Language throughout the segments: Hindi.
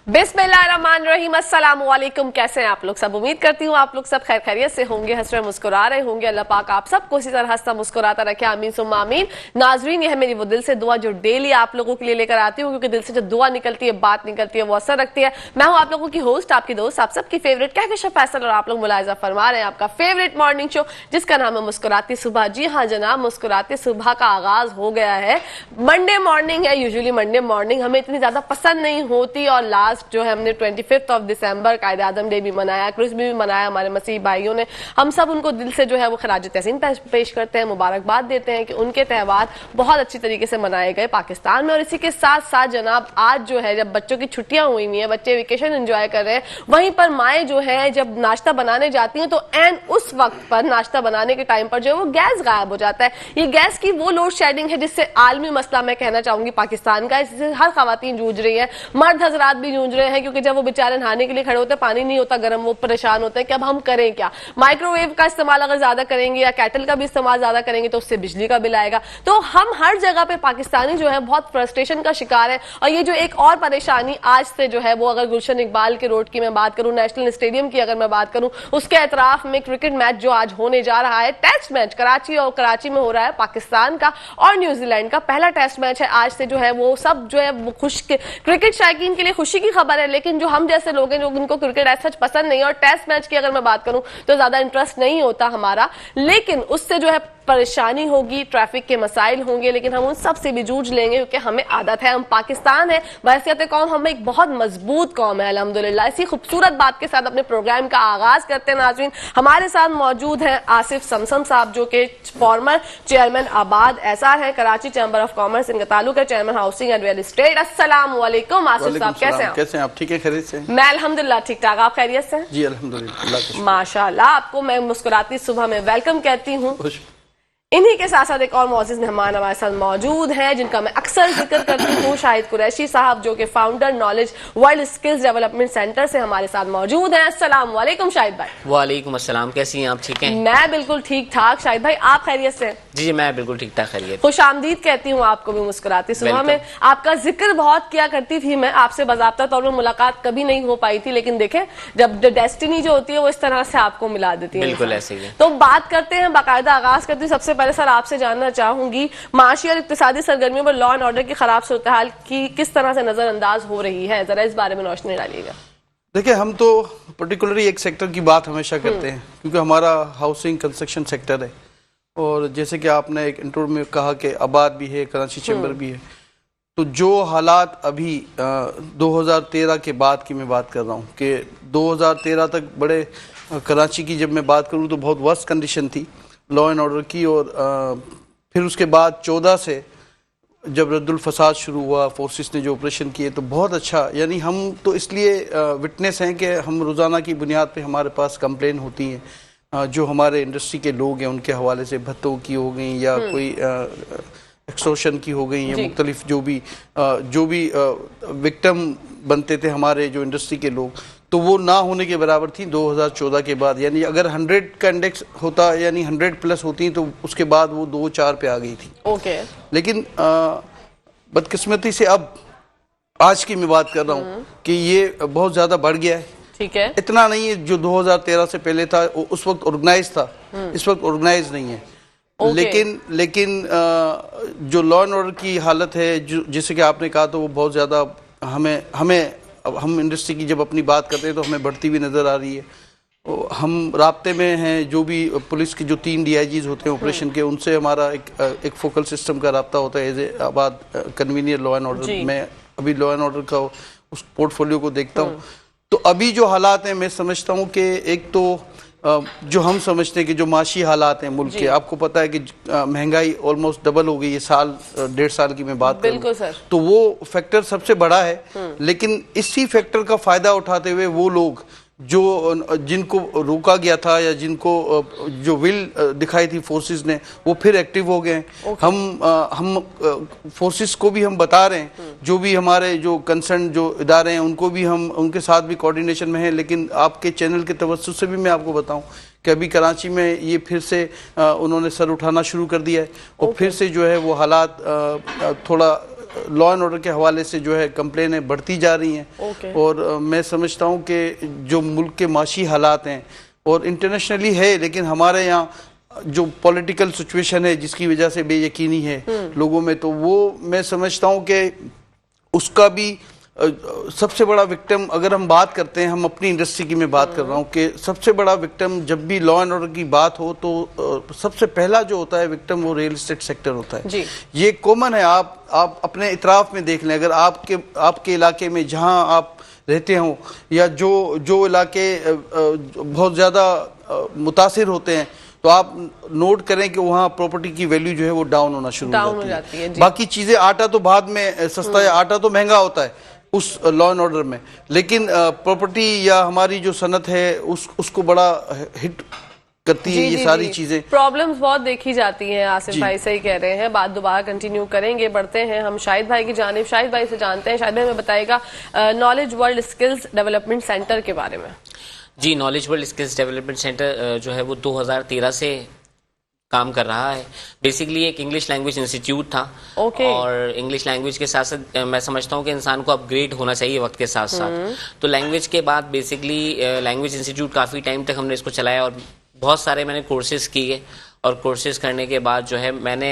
बिस्मिल्लाहिर्रहमानिर्रहीम, अस्सलाम वालेकुम। कैसे हैं आप लोग सब? उम्मीद करती हूँ आप लोग सब खैर खैरियत से होंगे, हंस रहे मुस्कुरा रहे होंगे। अल्लाह पाक आप सबको इसी तरह हंसता मुस्कुराता रखे, आमीन सुम्मा आमीन। नाजरीन, ये है मेरी वो दिल से दुआ जो डेली आप लोगों के लिए लेकर आती हूँ, क्योंकि दिल से जब दुआ निकलती है, बात निकलती है, वो असर रखती है। मैं हूँ आप लोगों की होस्ट, आपकी दोस्त, आप सबकी फेवरेट कहकशां फैसल, और आप लोग मुलाहिजा फरमा रहे हैं आपका फेवरेट मॉर्निंग शो जिसका नाम है मुस्कुराती सुबह। जी हाँ जनाब, मुस्कुराती सुबह का आगाज हो गया है। मंडे मॉर्निंग है। यूजुअली मंडे मॉर्निंग हमें इतनी ज्यादा पसंद नहीं होती, और लास्ट जो है हमने 25 of December Quaid Azam day भी मनाया, क्रिसमस भी मनाया हमारे मसीह भाइयों ने। हम सब उनको दिल से जो है वो खराज तहसीन पेश करते हैं, मुबारकबाद देते हैं कि उनके त्यौहार बहुत अच्छी तरीके से मनाए गए पाकिस्तान में। और इसी के साथ साथ जनाब आज जो है जब बच्चों की छुट्टियां हुई हुई हैं, बच्चे वेकेशन एंजॉय कर रहे हैं, वहीं पर माएँ जो है जब नाश्ता बनाने जाती हैं तो एन उस वक्त पर नाश्ता बनाने के टाइम पर जो है वो गैस गायब हो जाता है। ये गैस की वो लोड शेडिंग है जिससे आलमी मसला मैं कहना चाहूंगी पाकिस्तान का, इससे हर खवातीन जूझ रही है, मर्द हजरात भी जूझ रहे हैं, क्योंकि जब वो बेचारे नहाने के लिए खड़े होते हैं पानी नहीं होता गर्म, वो परेशान होते हैं कि अब हम करें क्या। माइक्रोवेव का इस्तेमाल अगर ज्यादा करेंगे या कैटल का भी इस्तेमाल ज्यादा करेंगे तो उससे बिजली का बिल आएगा। तो हम हर जगह पे पाकिस्तानी जो है बहुत फ्रस्ट्रेशन का शिकार है। और ये जो एक और परेशानी आज से जो है वो, अगर गुलशन इकबाल के रोड की मैं बात करूं, नेशनल स्टेडियम की अगर मैं बात करूं, उसके एतराफ में क्रिकेट मैच जो आज होने जा रहा है, टेस्ट मैच कराची में हो रहा है पाकिस्तान का और न्यूजीलैंड का पहला टेस्ट मैच है। आज से जो है वो सब जो है वो क्रिकेट शायकीन के लिए खुशी की खबर है, लेकिन जो हम जैसे लोग हैं जो उनको क्रिकेट ऐसा पसंद नहीं है, और टेस्ट मैच की अगर मैं बात करूं तो ज्यादा इंटरेस्ट नहीं होता हमारा, लेकिन उससे जो है परेशानी होगी, ट्रैफिक के मसाइल होंगे, लेकिन हम उन सब से भी जूझ लेंगे क्योंकि हमें आदत है। हम पाकिस्तान है, बहैसियत कौम हम एक बहुत मजबूत कौम है अल्हम्दुलिल्लाह। इसी खूबसूरत बात के साथ अपने प्रोग्राम का आगाज करते हैं। नाज़रीन, हमारे साथ मौजूद हैं आसिफ समसम साहब, जो कि फॉर्मर चेयरमैन आबाद एसआर हैं, कराची चैम्बर ऑफ कॉमर्स इनका ताल्लुक है, chairman housing and real estate. अस्सलाम वालेकुम आसिफ साहब, कैसे हैं? कैसे हैं आप? ठीक है, खैरियत से? मैं अल्हम्दुलिल्लाह ठीक ठाक, आप खैरियत से? जी अल्हम्दुलिल्लाह, माशाल्लाह। आपको मैं मुस्कुराती सुबह में वेलकम कहती हूँ। इन्हीं के साथ साथ एक और मौजूद मेहमान हमारे साथ मौजूद हैं जिनका मैं अक्सर जिक्र करती हूँ, शाहिद कुरैशी साहब, जो कि founder knowledge world skills development centre से हमारे साथ मौजूद हैं। अस्सलाम वालेकुम शाहिद भाई। वालेकुम अस्सलाम, कैसी हैं आप? ठीक हैं? मैं बिल्कुल ठीक ठाक। शाहिद भाई आप खैरियत से? जी मैं बिल्कुल ठीक ठाक, खैरियत। खुश आमदीद कहती हूँ आपको भी मुस्कुराती सुबह में। आपका जिक्र बहुत किया करती थी मैं, आपसे बाज़ाब्ता तौर पर मुलाकात कभी नहीं हो पाई थी, लेकिन देखें जब डेस्टिनी जो होती है वो इस तरह से आपको मिला देती है। बिल्कुल ऐसे ही। तो बात करते हैं, बाकायदा आगाज करते हैं। सबसे पहले सर आपसे जानना चाहूंगी, माशी और इक्तिसादी सरगर्मियों पर लॉ एंड ऑर्डर की खराब सूरत हाल की किस तरह से नजरअंदाज हो रही है, जरा इस बारे में रोशनी डालिएगा। देखिए, हम तो पर्टिकुलरली एक सेक्टर की बात हमेशा करते हैं क्योंकि हमारा हाउसिंग कंस्ट्रक्शन सेक्टर है, और जैसे कि आपने एक इंटरव्यू में कहा कि आबाद भी है, कराची चैम्बर भी है, तो जो हालात अभी 2013 के बाद की मैं बात कर रहा हूँ कि 2013 तक बड़े कराची की जब मैं बात करूँ तो बहुत वर्स्ट कंडीशन थी लॉ एंड ऑर्डर की, और फिर उसके बाद 14 से जब रद्दुल फसाद शुरू हुआ, फोर्सेस ने जो ऑपरेशन किए तो बहुत अच्छा, यानी हम तो इसलिए विटनेस हैं कि हम रोज़ाना की बुनियाद पे हमारे पास कंप्लेन होती हैं जो हमारे इंडस्ट्री के लोग हैं उनके हवाले से, भत्तों की हो गई या कोई एक्सटॉर्शन की हो गई, या मुख्तलिफ जो भी विक्टिम बनते थे हमारे जो इंडस्ट्री के लोग, तो वो ना होने के बराबर थी 2014 के बाद। यानी अगर 100 का इंडेक्स होता, यानी 100 प्लस होती तो उसके बाद वो 2-4 पे आ गई थी। ओके। लेकिन बदकिस्मती से अब आज की मैं बात कर रहा हूँ कि ये बहुत ज़्यादा बढ़ गया है। ठीक है। इतना नहीं है जो 2013 से पहले था, उस वक्त ऑर्गेनाइज था, इस वक्त ऑर्गेनाइज नहीं है। लेकिन जो लॉ एंड ऑर्डर की हालत है, जैसे कि आपने कहा, तो वो बहुत ज़्यादा हम इंडस्ट्री की जब अपनी बात करते हैं तो हमें बढ़ती हुई नज़र आ रही है। हम राब्ते में हैं, जो भी पुलिस की जो 3 DIGs होते हैं ऑपरेशन के, उनसे हमारा एक फोकल सिस्टम का राब्ता होता है एज ए आबाद कन्वीनियर लॉ एंड ऑर्डर। मैं अभी लॉ एंड ऑर्डर का उस पोर्टफोलियो को देखता हूँ, तो अभी जो हालात हैं मैं समझता हूँ कि एक तो जो हम समझते हैं कि जो माशी हालात हैं मुल्क के, आपको पता है कि महंगाई ऑलमोस्ट डबल हो गई है साल 1.5 साल की मैं बात करूं, तो वो फैक्टर सबसे बड़ा है। लेकिन इसी फैक्टर का फायदा उठाते हुए वो लोग जिनको रोका गया था या जिनको जो विल दिखाई थी फोर्सेस ने, वो फिर एक्टिव हो गए। हम फोर्सेस को भी हम बता रहे हैं, जो भी हमारे जो कंसर्न जो इदारे हैं उनको भी हम उनके साथ भी कोऑर्डिनेशन में हैं। लेकिन आपके चैनल के तवज्जुह से भी मैं आपको बताऊं कि अभी कराची में ये फिर से उन्होंने सर उठाना शुरू कर दिया है, और फिर से जो है वो हालात थोड़ा लॉ एंड ऑर्डर के हवाले से जो है कंप्लेनें बढ़ती जा रही हैं। Okay. और मैं समझता हूँ कि जो मुल्क के माशी हालात हैं और इंटरनेशनली है, लेकिन हमारे यहाँ जो पॉलिटिकल सिचुएशन है जिसकी वजह से बेयकीनी है लोगों में, तो वो मैं समझता हूँ कि उसका भी सबसे बड़ा विक्टिम, अगर हम बात करते हैं, हम अपनी इंडस्ट्री की मैं बात कर रहा हूँ कि सबसे बड़ा विक्टिम जब भी लॉ एंड ऑर्डर की बात हो तो सबसे पहला जो होता है विक्टिम वो रियल एस्टेट सेक्टर होता है जी। ये कॉमन है। आप अपने इतराफ में देख लें, अगर आपके इलाके में जहाँ आप रहते हो या जो इलाके बहुत ज़्यादा मुतासिर होते हैं, तो आप नोट करें कि वहाँ प्रॉपर्टी की वैल्यू जो है वो डाउन होना शुरू हो जाती है। बाकी चीज़ें, आटा तो बाद में सस्ता है, आटा तो महंगा होता है उस लॉ एंड ऑर्डर में, लेकिन प्रॉपर्टी या हमारी जो सनत है उसको बड़ा हिट करती है ये सारी चीजें। प्रॉब्लम्स बहुत देखी जाती हैं। आसिफ भाई सही कह रहे हैं, बात दोबारा कंटिन्यू करेंगे। बढ़ते हैं हम शाहिद भाई की जानिब। शाहिद भाई से जानते हैं, शाहिद भाई हमें बताएगा knowledge world skills development centre के बारे में। जी, knowledge world skills development centre जो है वो 2013 से काम कर रहा है। बेसिकली एक इंग्लिश लैंग्वेज इंस्टीट्यूट था। और इंग्लिश लैंग्वेज के साथ साथ मैं समझता हूँ कि इंसान को अपग्रेड होना चाहिए वक्त के साथ साथ। तो लैंग्वेज के बाद बेसिकली लैंग्वेज इंस्टीट्यूट काफ़ी टाइम तक हमने इसको चलाया और बहुत सारे मैंने कोर्सेज किए। और कोर्सेज करने के बाद जो है मैंने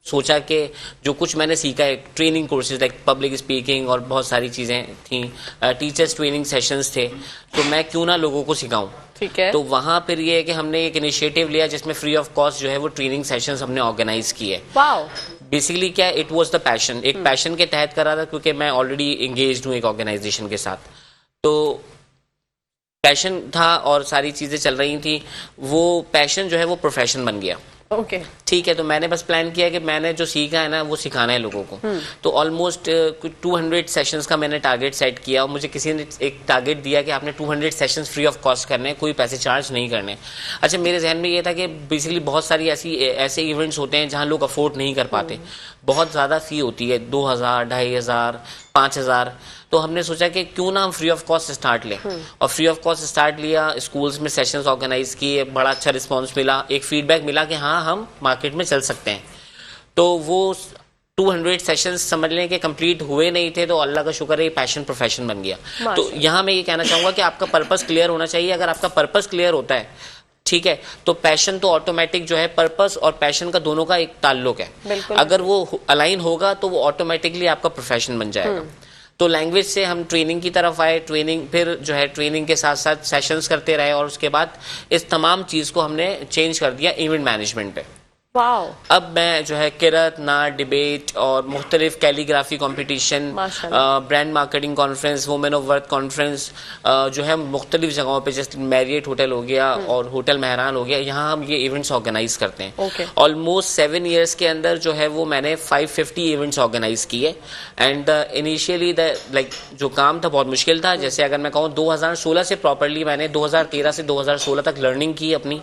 सोचा कि जो कुछ मैंने सीखा है, training courses like public speaking और बहुत सारी चीज़ें थी, टीचर्स ट्रेनिंग सेशंस थे, तो मैं क्यों ना लोगों को सिखाऊं। ठीक है। तो वहाँ फिर ये है कि हमने एक इनिशिएटिव लिया जिसमें फ्री ऑफ कॉस्ट जो है वो ट्रेनिंग सेशंस हमने ऑर्गेनाइज किए। वाओ। बेसिकली क्या, इट वाज द पैशन, एक पैशन के तहत करा था क्योंकि मैं ऑलरेडी एंगेज्ड हूँ एक ऑर्गेनाइजेशन के साथ, तो पैशन था और सारी चीज़ें चल रही थी। वो पैशन जो है वो प्रोफेशन बन गया। ओके। ठीक है, तो मैंने बस प्लान किया कि मैंने जो सीखा है ना वो सिखाना है लोगों को। तो ऑलमोस्ट कुछ 200 सेशंस का मैंने टारगेट सेट किया और मुझे किसी ने एक टारगेट दिया कि आपने 200 सेशंस फ्री ऑफ कॉस्ट करने हैं, कोई पैसे चार्ज नहीं करने। अच्छा, मेरे जहन में ये था कि बेसिकली बहुत सारी ऐसे इवेंट्स होते हैं जहाँ लोग अफोर्ड नहीं कर पाते, बहुत ज़्यादा फ़ी होती है, 2000, 2500, 5000। तो हमने सोचा कि क्यों ना हम फ्री ऑफ कॉस्ट स्टार्ट लें। और फ्री ऑफ कॉस्ट स्टार्ट लिया, स्कूल्स में सेशंस ऑर्गेनाइज किए, बड़ा अच्छा रिस्पांस मिला, एक फीडबैक मिला कि हाँ हम मार्केट में चल सकते हैं। तो वो 200 सेशंस समझ लें कि कंप्लीट हुए नहीं थे, तो अल्लाह का शुक्र है पैशन प्रोफेशन बन गया। तो यहाँ मैं ये कहना चाहूँगा कि आपका पर्पस क्लियर होना चाहिए। अगर आपका पर्पस क्लियर होता है, ठीक है, तो पैशन तो ऑटोमेटिक जो है, पर्पस और पैशन का दोनों का एक ताल्लुक है। अगर वो अलाइन होगा तो वो ऑटोमेटिकली आपका प्रोफेशन बन जाएगा। तो लैंग्वेज से हम ट्रेनिंग की तरफ आए, ट्रेनिंग फिर जो है ट्रेनिंग के साथ साथ सेशंस करते रहे और उसके बाद इस तमाम चीज़ को हमने चेंज कर दिया इवेंट मैनेजमेंट पे। वाओ। अब मैं जो है किरत, नाट, डिबेट और मुख्तलिफ calligraphy competition, brand marketing conference, women of worth conference जो है मुख्तलिफ जगहों पे, जैसे मैरियट होटल हो गया और होटल मेहरान हो गया, यहाँ हम ये इवेंट्स ऑर्गेनाइज करते हैं। ऑलमोस्ट 7 ईयर्स के अंदर जो है वो मैंने 550 इवेंट्स ऑर्गेनाइज किए। एंड इनिशियली जो काम था बहुत मुश्किल था। जैसे अगर मैं कहूँ 2016 से प्रॉपरली मैंने 2013 से 2016 तक लर्निंग की अपनी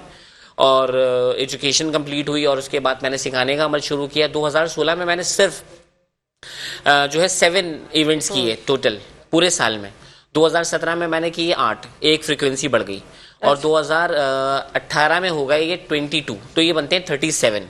और एजुकेशन कंप्लीट हुई और उसके बाद मैंने सिखाने का अमल शुरू किया। 2016 में मैंने सिर्फ जो है 7 इवेंट्स किए टोटल पूरे साल में। 2017 में मैंने किए 8, एक फ्रीक्वेंसी बढ़ गई। और 2018 में हो गए ये 22, तो ये बनते हैं 37।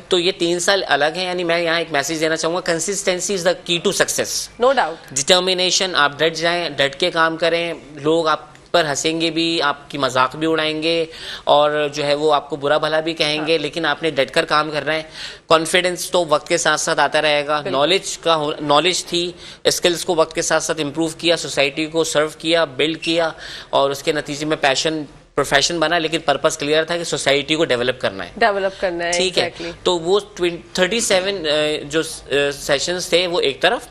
तो ये 3 साल अलग है। यानी मैं यहाँ एक मैसेज देना चाहूँगा, consistency is the key to success. No doubt. Determination, आप डट जाएं, डट के काम करें, लोग आप पर हंसेंगे भी, आपकी मजाक भी उड़ाएंगे और जो है वो आपको बुरा भला भी कहेंगे, लेकिन आपने डटकर काम करना है। कॉन्फिडेंस तो वक्त के साथ साथ आता रहेगा। नॉलेज थी, स्किल्स को वक्त के साथ साथ इम्प्रूव किया, सोसाइटी को सर्व किया, बिल्ड किया और उसके नतीजे में पैशन प्रोफेशन बना। लेकिन पर्पस क्लियर था कि सोसाइटी को डेवलप करना है। ठीक है। तो वो 37 जो सेशंस थे वो एक तरफ,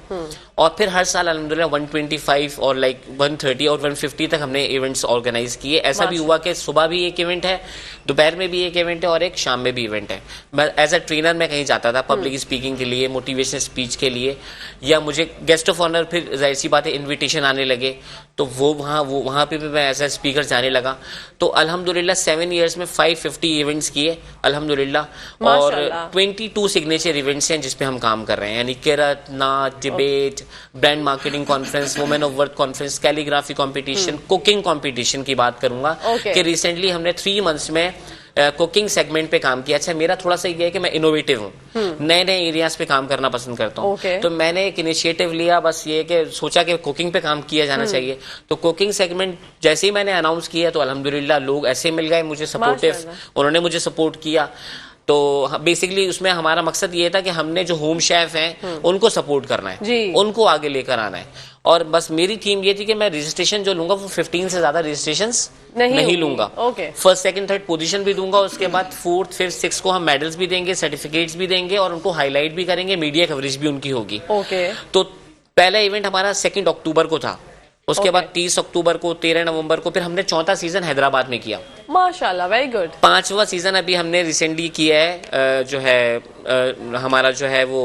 और फिर हर साल अल्हम्दुलिल्लाह 125 और 130 और 150 तक हमने इवेंट्स ऑर्गेनाइज किए। ऐसा भी हुआ कि सुबह भी एक इवेंट है, दोपहर में भी एक इवेंट है और एक शाम में भी इवेंट है। मैं एज अ ट्रेनर मैं कहीं जाता था पब्लिक स्पीकिंग के लिए, मोटिवेशनल स्पीच के लिए, या मुझे गेस्ट ऑफ ऑनर, फिर जाहिर सी बात है इन्विटेशन आने लगे, तो वहाँ पे भी मैं एज अ स्पीकर जाने लगा। तो अल्हम्दुलिल्लाह 7 ईयर्स में 550 इवेंट्स किए अल्हम्दुलिल्लाह। और 22 सिग्नेचर इवेंट्स हैं जिसपे हम काम कर रहे हैं, यानी किरत, नाट, debate, brand marketing conference, women of worth conference, calligraphy competition, cooking competition की बात करूंगा कि रिसेंटली हमने 3 मंथ्स में कुकिंग सेगमेंट पे काम किया। अच्छा, मेरा थोड़ा सा ये है कि मैं इनोवेटिव हूँ, नए नए एरियाज पे काम करना पसंद करता हूँ। Okay. तो मैंने एक इनिशिएटिव लिया, बस ये कि सोचा कि कुकिंग पे काम किया जाना चाहिए। तो कुकिंग सेगमेंट जैसे ही मैंने अनाउंस किया तो अल्हम्दुलिल्लाह लोग ऐसे मिल गए मुझे सपोर्टिव, उन्होंने मुझे सपोर्ट किया। तो बेसिकली उसमें हमारा मकसद ये था कि हमने जो होम शेफ हैं उनको सपोर्ट करना है, उनको आगे लेकर आना है। और बस मेरी थीम ये थी कि मैं रजिस्ट्रेशन जो लूंगा वो 15 से ज्यादा रजिस्ट्रेशंस नहीं लूंगा। फर्स्ट सेकंड थर्ड पोजीशन भी दूंगा, उसके बाद फोर्थ फिफ्थ सिक्स को हम मेडल्स भी देंगे, सर्टिफिकेट्स भी देंगे और उनको हाईलाइट भी करेंगे, मीडिया कवरेज भी उनकी होगी। तो पहला इवेंट हमारा 2 अक्टूबर को था, उसके बाद 30 अक्टूबर को, 13 नवंबर को, फिर हमने चौथा सीजन हैदराबाद में किया। माशाल्लाह, वेरी गुड। 5वां सीजन अभी हमने रिसेंटली किया है, जो है हमारा जो है वो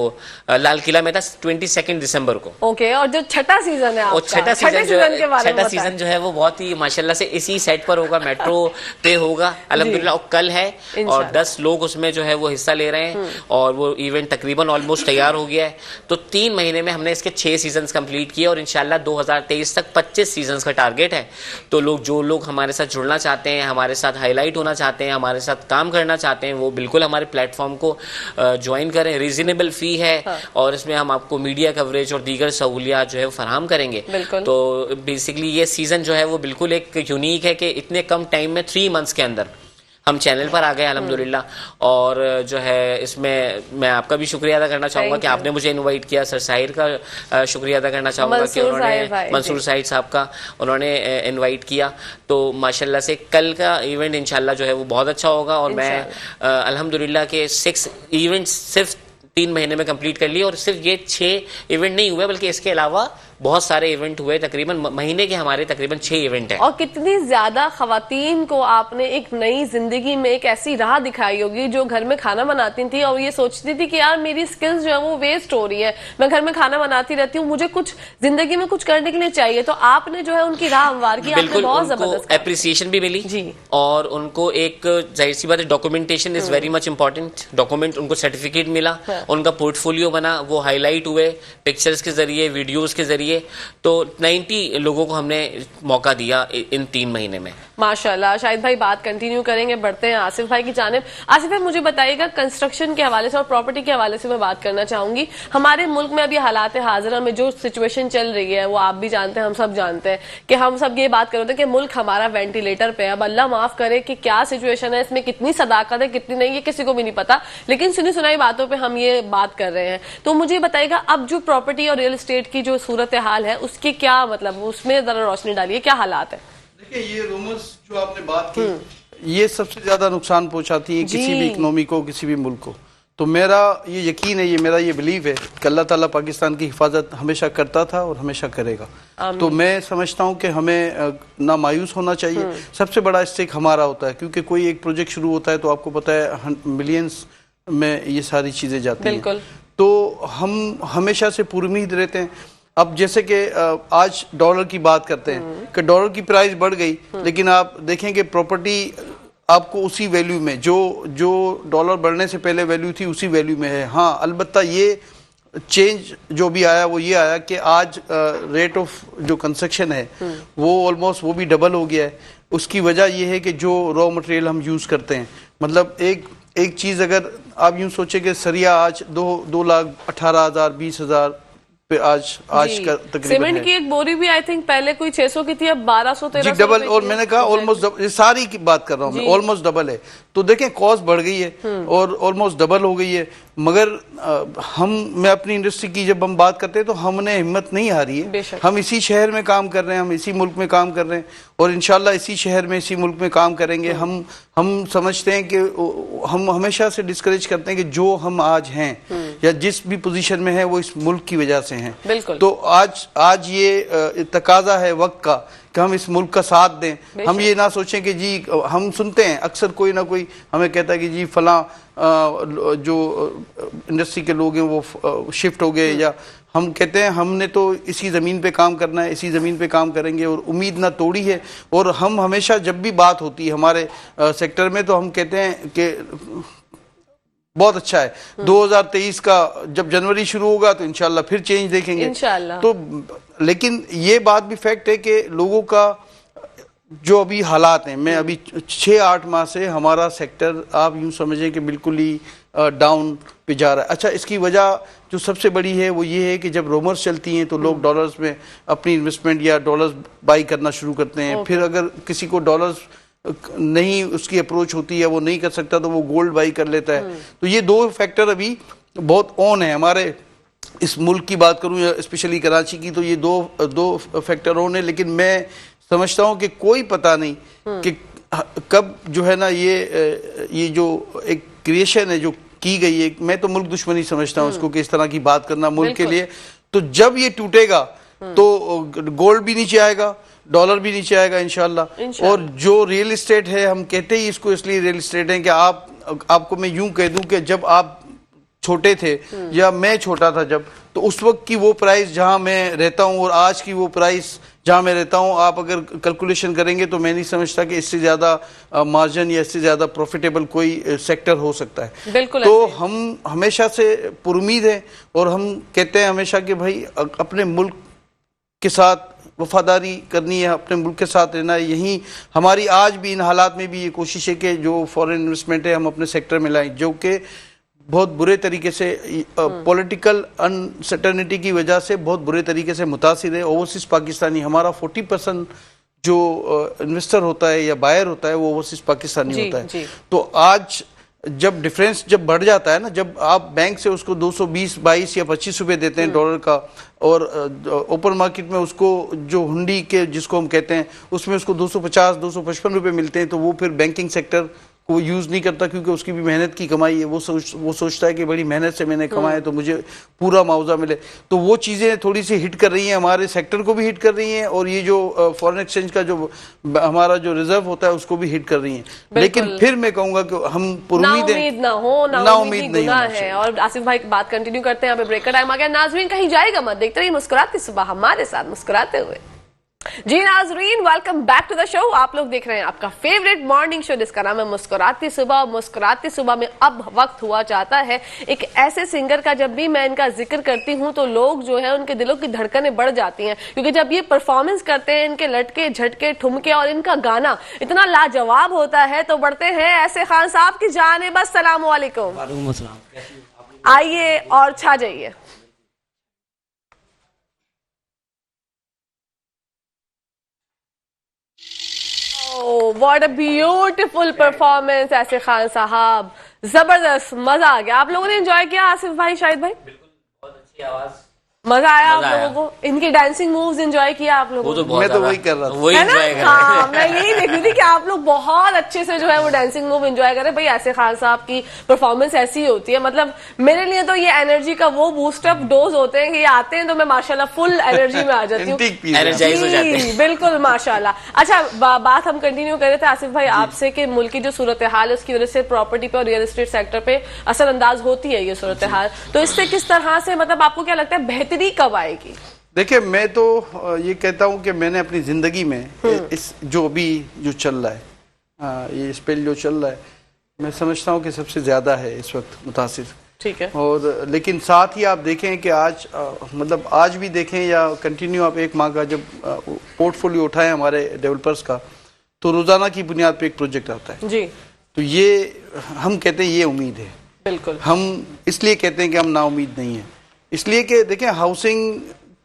लाल किला में था 22 दिसंबर को। ओके, और जो छठा सीजन है, और छठा सीजन जो है वो बहुत ही माशाल्लाह से इसी सेट पर होगा, मेट्रो पे होगा अल्हम्दुलिल्लाह। और कल है और 10 लोग उसमें जो है वो हिस्सा ले रहे हैं और वो इवेंट तकरीबन ऑलमोस्ट तैयार हो गया है। तो 3 महीने में हमने इसके 6 सीजन कंप्लीट किए और इंशाल्लाह 2023 तक 25 सीजन का टारगेट है। तो जो लोग हमारे साथ जुड़ना चाहते हैं, हमारे साथ हाईलाइट होना चाहते हैं, हमारे साथ काम करना चाहते हैं, वो बिल्कुल हमारे प्लेटफॉर्म को ज्वाइन करें। रीजनेबल फी है और इसमें हम आपको मीडिया कवरेज और दीगर सहूलियात जो है वो फराहम करेंगे। तो बेसिकली ये सीजन जो है वो बिल्कुल एक यूनिक है कि इतने कम टाइम में 3 मंथ्स के अंदर हम चैनल पर आ गए अल्हम्दुलिल्लाह। और जो है इसमें मैं आपका भी शुक्रिया अदा करना चाहूंगा कि आपने मुझे इनवाइट किया। सर साहिर का शुक्रिया अदा करना चाहूंगा कि उन्होंने, मंसूर साहिर साहब का, उन्होंने इनवाइट किया। तो माशाल्लाह से कल का इवेंट इंशाल्लाह जो है वो बहुत अच्छा होगा। और मैं अल्हम्दुलिल्लाह के 6 इवेंट्स सिर्फ 3 महीने में कंप्लीट कर लिए। और सिर्फ ये 6 इवेंट नहीं हुए बल्कि इसके अलावा बहुत सारे इवेंट हुए, तकरीबन महीने के हमारे तकरीबन 6 इवेंट हैं। और कितनी ज्यादा खवातीन को आपने एक नई जिंदगी में एक ऐसी राह दिखाई होगी जो घर में खाना बनाती थी और ये सोचती थी कि यार मेरी स्किल्स जो है वो वेस्ट हो रही है, मैं घर में खाना बनाती रहती हूँ, मुझे कुछ जिंदगी में कुछ करने के लिए चाहिए। तो आपने जो है उनकी राह हमवार की, बिल्कुल बहुत उनको जबरदस्त एप्रिसिएशन भी मिली जी। और उनको एक जाहिर सी बात है documentation is very much important. Document, उनको सर्टिफिकेट मिला, उनका पोर्टफोलियो बना, वो हाईलाइट हुए पिक्चर्स के जरिए, वीडियोस के जरिए। तो 90 लोगों को हमने मौका दिया इन 3 महीने में। माशाल्लाह। शाहिद भाई बात कंटिन्यू करेंगे, बढ़ते हैं आसिफ भाई की जानिब। आसिफ भाई मुझे बताइएगा, कंस्ट्रक्शन के हवाले से और प्रॉपर्टी के हवाले से मैं बात करना चाहूंगी। हमारे मुल्क में अभी हालात हाजिरा में जो सिचुएशन चल रही है वो आप भी जानते हैं, हम सब जानते हैं कि हम सब ये बात कर रहे थे कि मुल्क हमारा वेंटिलेटर पे है। अब अल्लाह माफ करे कि क्या सिचुएशन है, इसमें कितनी सदाकत है कितनी नहीं, ये किसी को भी नहीं पता, लेकिन सुनी सुनाई बातों पर हम ये बात कर रहे हैं। तो मुझे बताइएगा, अब जो प्रॉपर्टी और रियल एस्टेट की जो सूरत हाल है उसकी क्या मतलब, उसमें जरा रोशनी डालिए, क्या हालात है? देखिए, ये रूमर्स जो आपने बात की, ये सबसे ज्यादा नुकसान पहुंचाती है किसी भी इकोनॉमी को, किसी भी मुल्क को। तो मेरा ये यकीन है, ये मेरा ये बिलीव है कि अल्लाह ताला पाकिस्तान की हिफाजत हमेशा करता था और हमेशा करेगा। तो मैं समझता हूँ कि हमें ना मायूस होना चाहिए। सबसे बड़ा स्टेक हमारा होता है, क्योंकि कोई एक प्रोजेक्ट शुरू होता है तो आपको पता है मिलियंस में ये सारी चीजें जाती हैं। तो हम हमेशा से पुरुमीद रहते हैं। अब जैसे कि आज डॉलर की बात करते हैं कि डॉलर की प्राइस बढ़ गई, लेकिन आप देखेंगे प्रॉपर्टी आपको उसी वैल्यू में, जो डॉलर बढ़ने से पहले वैल्यू थी उसी वैल्यू में है। हाँ, अलबत्ता ये चेंज जो भी आया वो ये आया कि आज रेट ऑफ जो कंस्ट्रक्शन है वो ऑलमोस्ट वो भी डबल हो गया है। उसकी वजह ये है कि जो रॉ मटेरियल हम यूज़ करते हैं, मतलब एक चीज़ अगर आप यूँ सोचे कि सरिया आज 2,18,000 20,000 पे आज का तकरीबन सीमेंट की एक बोरी भी आई थिंक पहले कोई 600 की थी, अब 1200-1300 डबल। और मैंने कहा ऑलमोस्ट, सारी की बात कर रहा हूँ मैं, ऑलमोस्ट डबल है। तो देखें कॉस्ट बढ़ गई है और ऑलमोस्ट डबल हो गई है। मगर मैं अपनी इंडस्ट्री की जब हम बात करते हैं तो हमने हिम्मत नहीं हारी है। हम इसी शहर में काम कर रहे हैं, हम इसी मुल्क में काम कर रहे हैं और इंशाल्लाह इसी शहर में, इसी मुल्क में काम करेंगे। हम समझते हैं कि हम हमेशा से डिस्करेज करते हैं कि जो हम आज हैं या जिस भी पोजीशन में है वो इस मुल्क की वजह से हैं। तो आज ये तकाजा है वक्त का कि हम इस मुल्क का साथ दें। हम ये ना सोचें कि जी, हम सुनते हैं अक्सर कोई ना कोई हमें कहता है कि जी फलां जो इंडस्ट्री के लोग हैं वो शिफ्ट हो गए, या हम कहते हैं हमने तो इसी ज़मीन पे काम करना है, इसी ज़मीन पे काम करेंगे और उम्मीद ना तोड़ी है। और हम हमेशा जब भी बात होती है हमारे सेक्टर में तो हम कहते हैं कि बहुत अच्छा है। 2023 का जब जनवरी शुरू होगा तो इंशाल्लाह फिर चेंज देखेंगे इंशाल्लाह। तो लेकिन ये बात भी फैक्ट है कि लोगों का जो अभी हालात हैं, मैं अभी 6-8 माह से हमारा सेक्टर आप यूं समझें कि बिल्कुल ही डाउन पे जा रहा है। अच्छा, इसकी वजह जो सबसे बड़ी है वो ये है कि जब रोमर्स चलती हैं तो लोग डॉलर्स में अपनी इन्वेस्टमेंट या डॉलर्स बाई करना शुरू करते हैं। फिर अगर किसी को डॉलर्स नहीं उसकी अप्रोच होती है, वो नहीं कर सकता, तो वो गोल्ड बाई कर लेता है। तो ये दो फैक्टर अभी बहुत ऑन है हमारे इस मुल्क की बात करूं या स्पेशली कराची की, तो ये दो फैक्टर ऑन है। लेकिन मैं समझता हूं कि कोई पता नहीं कि कब जो है ना ये जो एक क्रिएशन है जो की गई है, मैं तो मुल्क दुश्मनी समझता हूं इसको, कि इस तरह की बात करना मुल्क के लिए। तो जब ये टूटेगा तो गोल्ड भी नीचे आएगा, डॉलर भी नीचे आएगा इंशाल्लाह। और जो रियल एस्टेट है, हम कहते ही इसको इसलिए रियल एस्टेट है कि आपको मैं यूं कह दूं कि जब आप छोटे थे या मैं छोटा था जब, तो उस वक्त की वो प्राइस जहां मैं रहता हूं और आज की वो प्राइस जहां मैं रहता हूं, आप अगर कैलकुलेशन करेंगे तो मैं नहीं समझता कि इससे ज्यादा मार्जिन या इससे ज्यादा प्रॉफिटेबल कोई सेक्टर हो सकता है। बिल्कुल। तो हम हमेशा से पुरुमीद हैं और हम कहते हैं हमेशा कि भाई अपने मुल्क के साथ वफादारी करनी है, अपने मुल्क के साथ रहना है। यही हमारी आज भी इन हालात में भी ये कोशिश है कि जो फॉरेन इन्वेस्टमेंट है हम अपने सेक्टर में लाएं, जो कि बहुत बुरे तरीके से पॉलिटिकल अनसर्टेनिटी की वजह से बहुत बुरे तरीके से मुतासिर है। ओवरसीज पाकिस्तानी, हमारा 40% जो इन्वेस्टर होता है या बायर होता है वो ओवरसीज पाकिस्तानी होता है। तो आज जब डिफरेंस जब बढ़ जाता है ना, जब आप बैंक से उसको 220, 22 या 25 रुपए देते हैं डॉलर का, और ओपन मार्केट में उसको जो हुंडी के जिसको हम कहते हैं उसमें उसको 250, 255 रुपए मिलते हैं, तो वो फिर बैंकिंग सेक्टर को यूज नहीं करता, क्योंकि उसकी भी मेहनत की कमाई है। वो सोचता है कि बड़ी मेहनत से मैंने कमाया तो मुझे पूरा मुआवजा मिले। तो वो चीजें थोड़ी सी हिट कर रही हैं, हमारे सेक्टर को भी हिट कर रही हैं, और ये जो फॉरेन एक्सचेंज का जो हमारा जो रिजर्व होता है उसको भी हिट कर रही हैं। लेकिन फिर मैं कहूंगा कि हम ना उम्मीद नहीं है। और आसिफ भाई बात कंटिन्यू करते हैं, यहाँ पे ब्रेक का टाइम आ गया। नाजरीन कहीं जाएगा मत, देखते रहिए मुस्कुराती सुबह हमारे साथ मुस्कुराते हुए। जी नाजरीन, welcome back to the show. आप लोग देख रहे हैं आपका फेवरेट मॉर्निंग शो जिसका नाम है मुस्कुराती सुबह। मुस्कुराती सुबह में अब वक्त हुआ जाता है एक ऐसे सिंगर का, जब भी मैं इनका जिक्र करती हूं तो लोग जो है उनके दिलों की धड़कनें बढ़ जाती हैं, क्योंकि जब ये परफॉर्मेंस करते हैं, इनके लटके झटके ठुमके और इनका गाना इतना लाजवाब होता है। तो बढ़ते हैं ऐसे खान साहब की जानिब। अस्सलाम वालेकुम, आइए और छा जाइए। व्हाट अ ब्यूटीफुल परफॉर्मेंस ऐसे खान साहब, जबरदस्त, मजा आ गया। आप लोगों ने एंजॉय किया? आसिफ भाई, शाहिद भाई, बिल्कुल, बहुत अच्छी आवाज, मजा आया आप लोगों को? इनकी डांसिंग मूव्स एंजॉय किया आप लोगों ने? मैं तो वही कर रहा था, वही एंजॉय कर रहे थे। मैं यही देख रही थी कि आप लोग बहुत अच्छे से जो है वो डांसिंग मूव एंजॉय कर रहे हैं। भाई ऐसे खान साहब की परफॉर्मेंस ऐसी ही होती है, मतलब मेरे लिए तो ये एनर्जी का वो बूस्टअप डोज होते हैं कि ये आते हैं तो मैं माशाल्लाह फुल एनर्जी में आ जाती हूँ, एनर्जाइज हो जाते हैं। बिल्कुल माशाल्लाह। अच्छा, बात हम कंटिन्यू कर रहे थे आसिफ भाई आपसे कि मुल्क की जो सूरत हाल है उसकी वजह से प्रॉपर्टी पे और रियल एस्टेट सेक्टर पे असरअंदाज होती है ये सूरत हाल। तो इससे किस तरह से, मतलब आपको क्या लगता है बेहतरी कब आएगी? देखिए, मैं तो ये कहता हूँ कि मैंने अपनी ज़िंदगी में इस जो अभी जो चल रहा है, ये स्पेल जो चल रहा है, मैं समझता हूँ कि सबसे ज़्यादा है इस वक्त मुतासिर। ठीक है। और लेकिन साथ ही आप देखें कि आज मतलब आज भी देखें या कंटिन्यू आप एक माह का जब पोर्टफोलियो उठाएं हमारे डेवलपर्स का, तो रोज़ाना की बुनियाद पर एक प्रोजेक्ट आता है जी। तो ये हम कहते हैं ये उम्मीद है। बिल्कुल। हम इसलिए कहते हैं कि हम नाउम्मीद नहीं है, इसलिए कि देखें हाउसिंग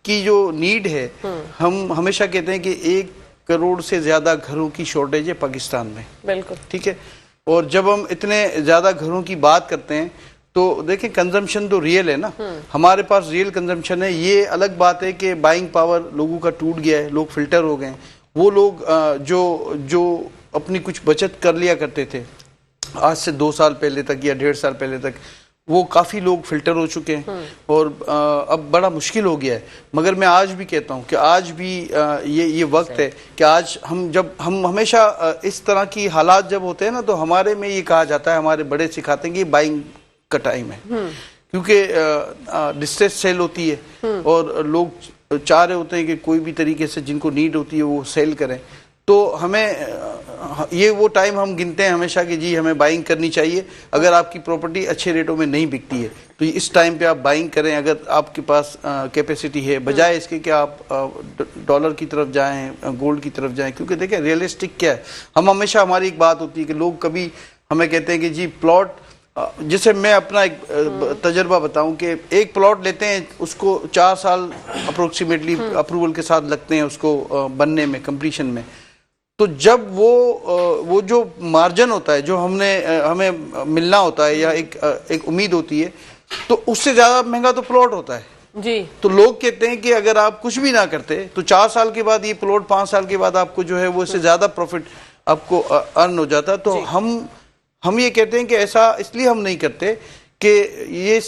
की जो नीड है, हम हमेशा कहते हैं कि 1 करोड़ से ज्यादा घरों की शॉर्टेज है पाकिस्तान में। बिल्कुल ठीक है। और जब हम इतने ज्यादा घरों की बात करते हैं तो देखें कंजम्पशन तो रियल है ना, हमारे पास रियल कंजम्पशन है। ये अलग बात है कि बाइंग पावर लोगों का टूट गया है, लोग फिल्टर हो गए। वो लोग जो अपनी कुछ बचत कर लिया करते थे आज से 2 साल पहले तक या 1.5 साल पहले तक, वो काफ़ी लोग फिल्टर हो चुके हैं और अब बड़ा मुश्किल हो गया है। मगर मैं आज भी कहता हूँ कि आज भी ये वक्त है कि आज हम हमेशा इस तरह की हालात जब होते हैं ना, तो हमारे में ये कहा जाता है, हमारे बड़े सिखाते हैं कि बाइंग का टाइम है, क्योंकि डिस्ट्रेस सेल होती है और लोग चाह रहे होते हैं कि कोई भी तरीके से जिनको नीड होती है वो सेल करें। तो हमें ये वो टाइम हम गिनते हैं हमेशा कि जी हमें बाइंग करनी चाहिए। अगर आपकी प्रॉपर्टी अच्छे रेटों में नहीं बिकती है तो इस टाइम पे आप बाइंग करें, अगर आपके पास कैपेसिटी है, बजाय इसके कि आप डॉलर की तरफ जाएं, गोल्ड की तरफ जाएं। क्योंकि देखें रियलिस्टिक क्या है, हम हमेशा, हमारी एक बात होती है कि लोग कभी हमें कहते हैं कि जी प्लॉट, जिसे मैं अपना एक तजर्बा बताऊं कि एक प्लॉट लेते हैं, उसको 4 साल अप्रोक्सीमेटली अप्रूवल के साथ लगते हैं उसको बनने में, कंप्लीशन में। तो जब वो जो मार्जिन होता है जो हमें मिलना होता है या एक उम्मीद होती है, तो उससे ज्यादा महंगा तो प्लॉट होता है जी। तो लोग कहते हैं कि अगर आप कुछ भी ना करते तो 4 साल के बाद ये प्लॉट 5 साल के बाद आपको जो है वो इससे ज्यादा प्रॉफिट आपको अर्न हो जाता। तो हम ये कहते हैं कि ऐसा इसलिए हम नहीं करते कि ये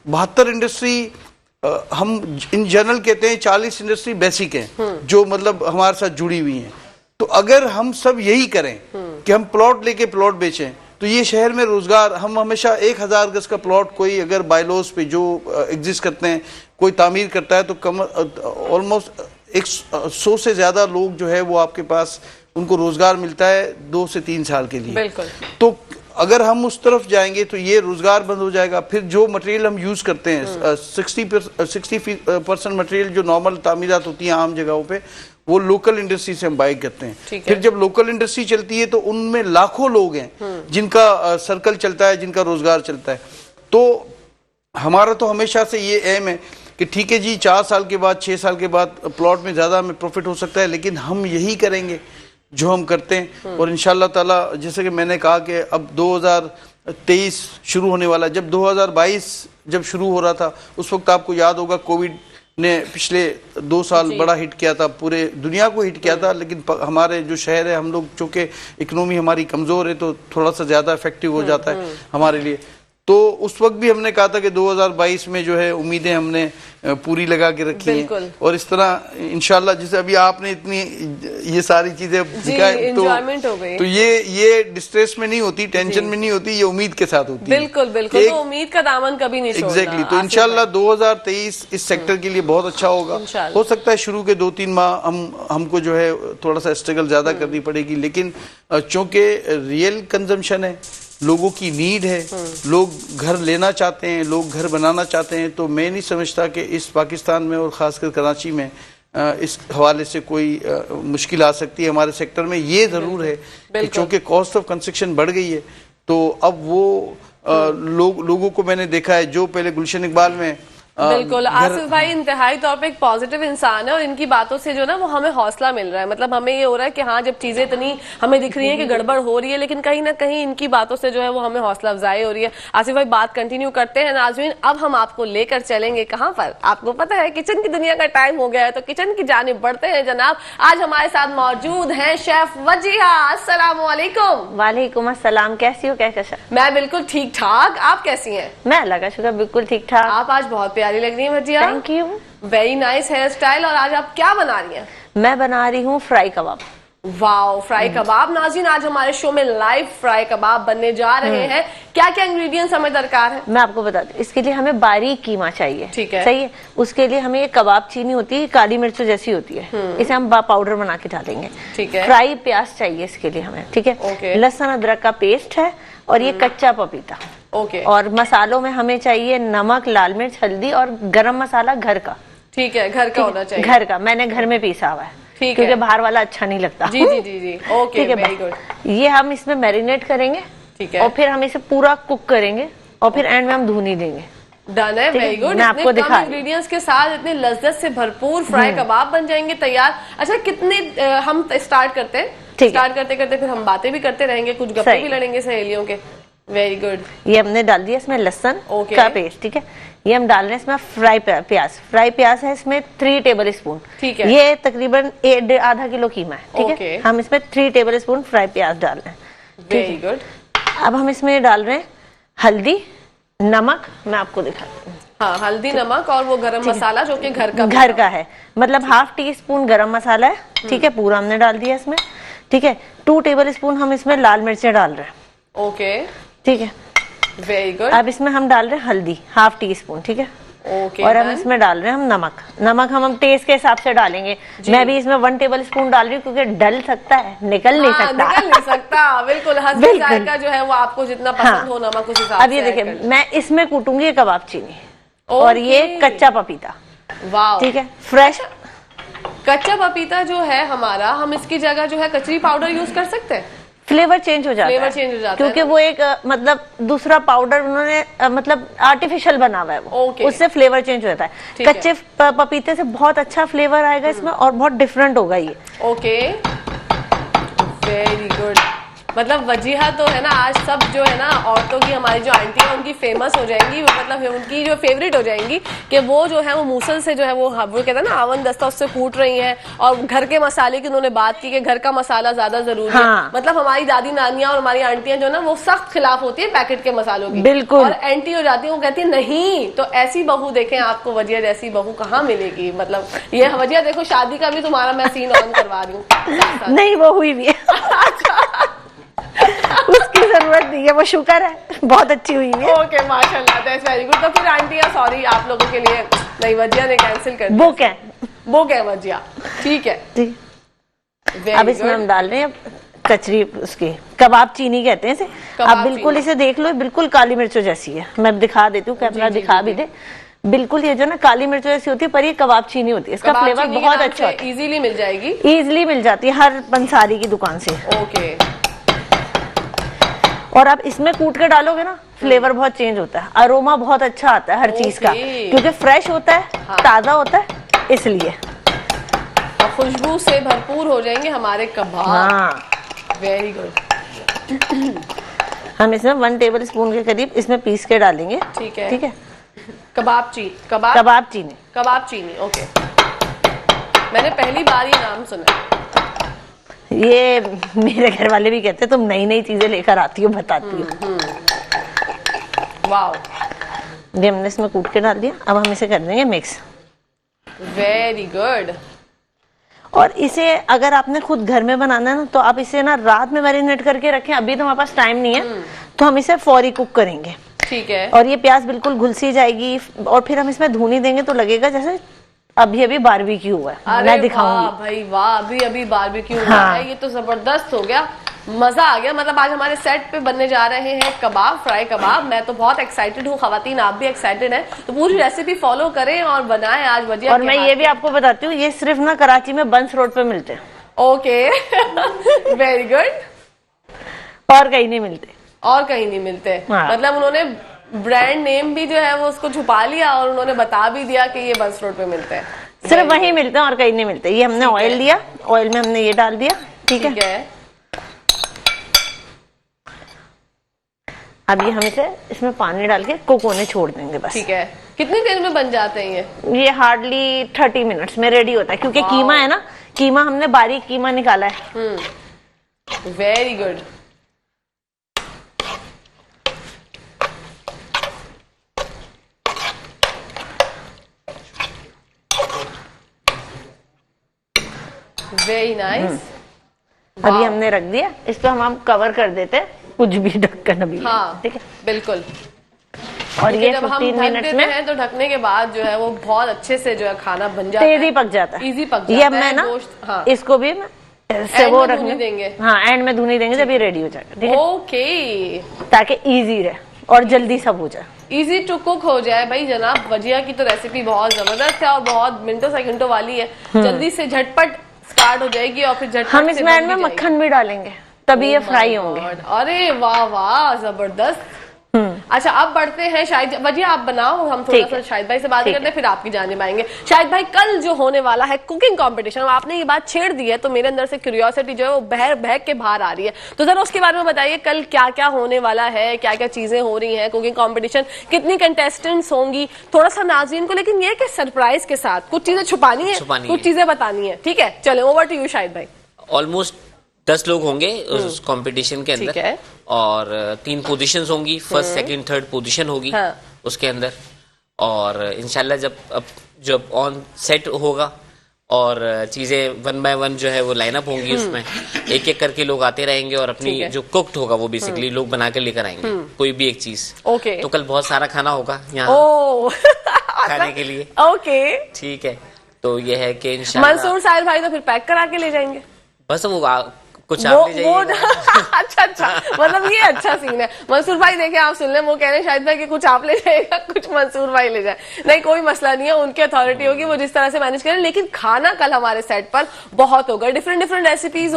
72 इंडस्ट्री, हम इन जनरल कहते हैं 40 इंडस्ट्री बेसिक हैं जो मतलब हमारे साथ जुड़ी हुई हैं। तो अगर हम सब यही करें कि हम प्लॉट लेके प्लॉट बेचें तो ये शहर में रोजगार, हम हमेशा 1000 गज का प्लॉट कोई अगर बायलॉज पे जो एग्जिस्ट करते हैं कोई तामीर करता है तो कम ऑलमोस्ट 100 से ज्यादा लोग जो है वो आपके पास उनको रोजगार मिलता है 2 से 3 साल के लिए। बिल्कुल। तो अगर हम उस तरफ जाएंगे तो ये रोजगार बंद हो जाएगा। फिर जो मटेरियल हम यूज करते हैं 60% मटेरियल जो नॉर्मल तामीरात होती हैं आम जगहों पे, वो लोकल इंडस्ट्री से हम बाई करते हैं। फिर जब लोकल इंडस्ट्री चलती है तो उनमें लाखों लोग हैं जिनका सर्कल चलता है, जिनका रोजगार चलता है। तो हमारा तो हमेशा से ये एम है कि ठीक है जी 4 साल के बाद 6 साल के बाद प्लॉट में ज्यादा हमें प्रॉफिट हो सकता है, लेकिन हम यही करेंगे जो हम करते हैं। और इंशाल्लाह ताला जैसे कि मैंने कहा कि अब 2023 शुरू होने वाला, जब 2022 जब शुरू हो रहा था उस वक्त आपको याद होगा कोविड ने पिछले 2 साल बड़ा हिट किया था, पूरे दुनिया को हिट किया था। लेकिन हमारे जो शहर है, हम लोग चूंकि इकोनॉमी हमारी कमजोर है तो थोड़ा सा ज्यादा इफेक्टिव हो जाता है हमारे लिए। तो उस वक्त भी हमने कहा था कि 2022 में जो है उम्मीदें हमने पूरी लगा के रखी हैं। और इस तरह इंशाल्लाह जैसे अभी आपने इतनी ये सारी चीजें दिखाई तो ये डिस्ट्रेस में नहीं होती, टेंशन में नहीं होती, ये उम्मीद के साथ होती है। बिल्कुल बिल्कुल, तो उम्मीद का दामन कभी नहीं छोड़ना। एग्जैक्टली। तो इंशाल्लाह 2023 इस सेक्टर के लिए बहुत अच्छा होगा। हो सकता है शुरू के 2-3 माह हमको जो है थोड़ा सा स्ट्रगल ज्यादा करनी पड़ेगी, लेकिन चूंकि रियल कंजम्पशन है, लोगों की नीड है, लोग घर लेना चाहते हैं, लोग घर बनाना चाहते हैं, तो मैं नहीं समझता कि इस पाकिस्तान में और ख़ासकर कराची में इस हवाले से कोई मुश्किल आ सकती है हमारे सेक्टर में। ये ज़रूर है कि चूँकि कॉस्ट ऑफ कंस्ट्रक्शन बढ़ गई है तो अब वो लोगों को मैंने देखा है जो पहले गुलशन इकबाल में बिल्कुल। आसिफ भाई इंतहाई तौर पे एक पॉजिटिव इंसान है और इनकी बातों से जो ना वो हमें हौसला मिल रहा है। मतलब हमें ये हो रहा है कि हाँ, जब चीजें इतनी हमें दिख रही हैं कि गड़बड़ हो रही है, लेकिन कहीं ना कहीं इनकी बातों से जो है वो हमें हौसला अफजाई हो रही है। आसिफ भाई बात कंटिन्यू करते हैं। नाज़रीन, अब हम आपको लेकर चलेंगे कहाँ पर, आपको पता है किचन की दुनिया का टाइम हो गया है, तो किचन की जानिब बढ़ते हैं जनाब। आज हमारे साथ मौजूद है शेफ वजीहा। अस्सलाम वालेकुम। वालेकुम अस्सलाम। कैसी हो? कैसा? मैं बिल्कुल ठीक ठाक, आप कैसी हैं? मैं अल्लाह का शुक्र बिल्कुल ठीक ठाक। आप आज बहुत प्यारी लग रही है वजिया। Thank you. Very nice hair style. और आज आप क्या बना रही हैं? मैं बना रही हूँ फ्राई कबाब। वाओ, फ्राई कबाब। नाज़रीन, आज हमारे शो में लाइव फ्राई कबाब बनने जा रहे हैं। क्या क्या इंग्रेडिएंट्स हमें दरकार है? मैं आपको बता दूं, इसके लिए हमें बारीक कीमा चाहिए। ठीक है, सही है। उसके लिए हमें एक कबाब चीनी होती है, काली मिर्च जैसी होती है, इसे हम पाउडर बना के डालेंगे। ठीक है। फ्राई प्याज चाहिए इसके लिए हमें। ठीक है। लहसुन अदरक का पेस्ट है और ये कच्चा पपीता। ओके। और मसालों में हमें चाहिए नमक, लाल मिर्च, हल्दी और गरम मसाला घर का। ठीक है, घर का होना चाहिए। घर का, मैंने घर में पीसा हुआ है क्योंकि बाहर वाला अच्छा नहीं लगता। जी जी जी जी। Okay, very good. ये हम इसमें मैरिनेट करेंगे। ठीक है। और फिर हम इसे पूरा कुक करेंगे और फिर एंड में हम धुनी देंगे। डन है, वेरी गुड। मैं आपको दिखा इंग्रेडिएंट्स के साथ इतने लज्जत से भरपूर फ्राई कबाब बन जाएंगे तैयार। अच्छा, कितने हम स्टार्ट करते हैं? स्टार्ट करते करते फिर हम बातें भी करते रहेंगे, कुछ गप्पे भी लड़ेंगे सहेलियों के। Very good. ये हमने डाल दिया इसमें लहसुन का पेस्ट। ठीक है। ये हम डाल रहे हैं इसमें फ्राई प्याज। फ्राई प्याज है इसमें 3 टेबल स्पून। ठीक है। ये तकरीबन आधा किलो कीमा है। ठीक है। हम इसमें 3 टेबल स्पून फ्राई प्याज डाल रहे हैं। Very good. अब हम इसमें डाल रहे हैं हल्दी, नमक। मैं आपको दिखाती हूँ। हाँ, हल्दी, नमक और वो गरम मसाला जो कि घर का है। मतलब ½ टीस्पून गरम मसाला है। ठीक है, पूरा हमने डाल दिया इसमें। ठीक है। 2 टेबल स्पून हम इसमें लाल मिर्चें डाल रहे हैं। ओके, ठीक है। Very good. अब इसमें हम डाल रहे हैं हल्दी ½ टीस्पून। ठीक है। ओके, और हम done. इसमें डाल रहे हैं हम नमक हम टेस्ट के हिसाब से डालेंगे। मैं भी इसमें 1 टेबल स्पून डाल रही हूँ क्योंकि डल सकता है, निकल नहीं सकता। निकल नहीं सकता, बिल्कुल। हस्बी बिल्कुल। जायका जो है वो आपको जितना पसंद हो नमक उस हिसाब अब ये से देखिए, ऐड कर मैं इसमें कूटूंगी कबाब चीनी और ये कच्चा पपीता। वाह, ठीक है, फ्रेश कच्चा पपीता जो है हमारा, हम इसकी जगह जो है कचरी पाउडर यूज कर सकते हैं। फ्लेवर चेंज हो जाता फ्लेवर है, चेंज हो जाता है क्योंकि ना? वो एक मतलब दूसरा पाउडर उन्होंने मतलब आर्टिफिशियल बना हुआ है वो। ओके। उससे फ्लेवर चेंज हो जाता है। ठीक है। कच्चे पपीते से बहुत अच्छा फ्लेवर आएगा इसमें और बहुत डिफरेंट होगा ये। Okay, very good. मतलब वजीहा तो है ना, आज सब जो है ना औरतों की, हमारी जो आंटी है उनकी फेमस हो जाएंगी, वो मतलब उनकी जो फेवरेट हो जाएंगी कि वो जो है वो मूसल से जो है वो कहते हैं ना आवन दस्ता, उससे कूट रही हैं। और घर के मसाले की उन्होंने बात की कि घर का मसाला ज्यादा जरूरी है। मतलब हमारी दादी नानियां और हमारी आंटियां जो ना वो सख्त खिलाफ होती है पैकेट के मसालों की, बिल्कुल। और एंटी हो जाती है, वो कहती है नहीं। तो ऐसी बहू देखें, आपको वजिया जैसी बहू कहाँ मिलेगी। मतलब ये वजिया देखो, शादी का भी तुम्हारा मैं सीन ऑन करवा रही हूँ। नहीं, वो हुई भी है। उसकी जरूरत नहीं है, वो शुक्र है, बहुत अच्छी हुई है। ओके, माशाल्लाह, दैट्स वेरी गुड। तो फिर आंटियां सॉरी आप लोगों के लिए, नहीं वजिया ने कैंसिल कर दिया। बुक है, बुक है वजिया, ठीक है। ठीक। Very अब इसमें good. हम डाल रहे हैं कचरी, उसकी कबाब चीनी कहते हैं इसे। कबाब आप बिल्कुल चीनी। इसे देख लो, बिल्कुल काली मिर्चों जैसी है। मैं दिखा देती हूँ, कैमरा दिखा भी दे। बिल्कुल ये जो ना काली मिर्चों जैसी होती है, पर ये कबाब चीनी होती है। इसका कबाब फ्लेवर चीनी के बहुत नाम अच्छा से होता है, इजीली मिल जाएगी। इजिली मिल जाती है हर पंसारी की दुकान से। ओके, और आप इसमें कूट के डालोगे ना, फ्लेवर बहुत चेंज होता है, अरोमा बहुत अच्छा आता है हर चीज का, ओके। क्योंकि फ्रेश होता है, ताजा होता है, इसलिए। और खुशबू से भरपूर हो जाएंगे हमारे कबाब। हाँ, वेरी गुड। हम इसमें 1 टेबल स्पून के करीब इसमें पीस के डालेंगे। ठीक है। ठीक है, कबाब कबाब चीनी। कबाब चीनी, ओके। मैंने पहली बार ये नाम सुना। ये मेरे घर वाले भी कहते हैं तुम नई नई चीजें लेकर आती हो, बताती हो। वाओ, ये हमने इसमें कूट के डाल दिया। अब हम इसे कर देंगे मिक्स। Very good. और इसे अगर आपने खुद घर में बनाना है ना, तो आप इसे ना रात में मैरिनेट करके रखें। अभी तो हमारे पास टाइम नहीं है, तो हम इसे फौरी कुक करेंगे। ठीक है। और ये प्याज बिल्कुल घुलसी जाएगी, और फिर हम इसमें धुनी देंगे तो लगेगा जैसे अभी अभी बारबेक्यू हुआ है। अरे मैं दिखाऊंगी। वाह भाई वाह, अभी अभी बारबेक्यू हुआ हाँ। है, ये तो जबरदस्त हो गया, मजा आ गया। मतलब आज हमारे सेट पे बनने जा रहे हैं कबाब, फ्राई कबाब। मैं तो बहुत एक्साइटेड हूँ, खवातीन आप भी एक्साइटेड हैं, तो पूरी रेसिपी फॉलो करें और बनाएं आज वजिया। और मैं ये भी आपको बताती हूँ, ये सिर्फ ना कराची में बंस रोड पे मिलते हैं। Okay, very good. और कहीं नहीं मिलते। और कहीं नहीं मिलते। हाँ। मतलब उन्होंने ब्रांड नेम भी जो है वो उसको छुपा लिया, और उन्होंने बता भी दिया कि ये बंस रोड पे मिलते हैं। सिर्फ वहीं मिलते हैं और कहीं नहीं मिलते। ये हमने ऑयल लिया, ऑयल में हमने ये डाल दिया। ठीक है, अब ये हम इसे इसमें पानी डाल के कुक होने छोड़ देंगे बस। ठीक है। कितनी देर में बन जाते हैं ये हार्डली 30 मिनट्स में रेडी होता है, क्योंकि कीमा है ना, कीमा हमने बारीक कीमा निकाला है। Very good. Very nice. अभी हमने रख दिया, इस पे हम कवर कर देते हैं, कुछ भी ढक्कन अभी। हाँ, ठीक है, बिल्कुल। और ये जब हम 15 ढक मिनट्स देते में हैं तो ढकने के बाद जो है वो बहुत अच्छे से जो है खाना बन जाता तेजी है, पक जाता है, इजी पक ये जाता अब मैं है ना गोश्त। हाँ, इसको भी मैं से एंड वो में रखने धुनी देंगे। हाँ, एंड में धुनी देंगे जब ये रेडी हो जाएगा। ठीक है, ओके, ताकि इजी रहे और जल्दी सब हो जाए। इजी टू कुक हो जाए। भाई जनाब, वजिया की तो रेसिपी बहुत जबरदस्त है और बहुत मिनटों सेकंडों वाली है, जल्दी से झटपट स्टार्ट हो जाएगी और फिर झटपट हम से इसमें बन एंड में भी जाएगी। मक्खन भी डालेंगे, तभी ये Oh my फ्राई होंगे। God! अरे वाह वाह, जबरदस्त। अच्छा, अब बढ़ते हैं शाहिद वजिया, आप बनाओ, हम थोड़ा ठीक सा है। शाहिद भाई से बात ठीक करते हैं, फिर आपकी जानिब आएंगे। शाहिद भाई, कल जो होने वाला है कुकिंग कंपटीशन, आपने ये बात छेड़ दी है तो मेरे अंदर से क्यूरियोसिटी जो है वो बहक के बाहर आ रही है, तो जरा उसके बारे में बताइए, कल क्या क्या होने वाला है, क्या क्या चीजें हो रही हैं, कुकिंग कंपटीशन, कितनी कंटेस्टेंट्स होंगी, थोड़ा सा नाज़रीन को, लेकिन ये कि सरप्राइज के साथ कुछ चीजें छुपानी है, कुछ चीजें बतानी है। ठीक है, चले ओवर टू यू शाहिद भाई। ऑलमोस्ट 10 लोग होंगे उस कंपटीशन के ठीक अंदर, है। और 3 पोजीशंस होंगी, फर्स्ट सेकंड थर्ड पोजीशन होगी। हाँ। उसके अंदर, और इंशाल्लाह जब ऑन सेट होगा और चीजें 1 बाय 1 जो है वो लाइनअप होंगी, उसमें एक एक करके लोग आते रहेंगे और अपनी ठीक है। जो कुक्ड होगा वो बेसिकली लोग बना के लेकर आएंगे, कोई भी एक चीज। ओके। तो कल बहुत सारा खाना होगा यहाँ। ओ खाने के लिए। ओके, ठीक है, तो ये है कि इंशाल्लाह मंसूर साहिल भाई तो फिर पैक करा के ले जाएंगे। बस वो कुछ आप ले जाइएगा। अच्छा, मतलब ये अच्छा सीन है। मंसूर भाई देखे आप सुन लें, वो कह रहे हैं शाहिद भाई कि कुछ आप ले जाएगा, कुछ मंसूर भाई ले जाए। नहीं, कोई मसला नहीं है, उनकी अथॉरिटी होगी, वो जिस तरह से मैनेज करें। लेकिन खाना कल हमारे सेट पर बहुत होगा, डिफरेंट रेसिपीज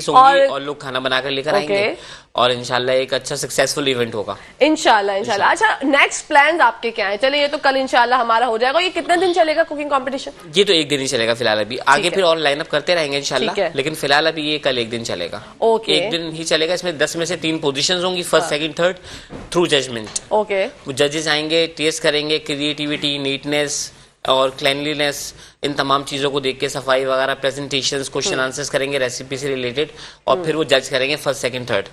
होंगी और लोग खाना बनाकर लेकर आएंगे और इंशाल्लाह एक अच्छा सक्सेसफुल इवेंट होगा इंशाल्लाह। अच्छा, नेक्स्ट प्लान्स आपके क्या हैं? चलिए, ये तो कल इंशाल्लाह हमारा हो जाएगा। ये कितने दिन चलेगा कुकिंग कंपटीशन? ये तो एक दिन ही चलेगा फिलहाल, अभी आगे फिर और लाइनअप करते रहेंगे इंशाल्लाह, लेकिन फिलहाल अभी ये कल एक दिन चलेगा। ओके, एक दिन ही चलेगा। इसमें 10 में से 3 पोजीशंस होंगी, first second third, through judgement. Okay, वो जजेस आएंगे, टेस्ट करेंगे क्रिएटिविटी, नीटनेस और क्लैनलीनेस, इन तमाम चीज़ों को देख के सफाई वगैरह, प्रेजेंटेशंस, क्वेश्चन आंसर्स करेंगे रेसिपी से रिलेटेड, और फिर वो जज करेंगे फर्स्ट सेकंड थर्ड।